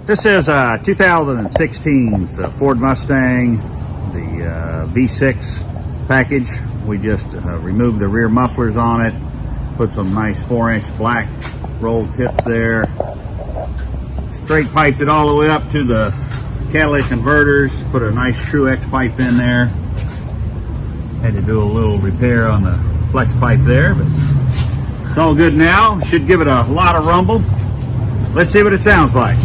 This is a 2016's Ford Mustang, the V6 package. We just removed the rear mufflers on it, put some nice 4-inch black rolled tips there, straight piped it all the way up to the catalytic converters, put a nice True X pipe in there. Had to do a little repair on the flex pipe there, but it's all good now. Should give it a lot of rumble. Let's see what it sounds like.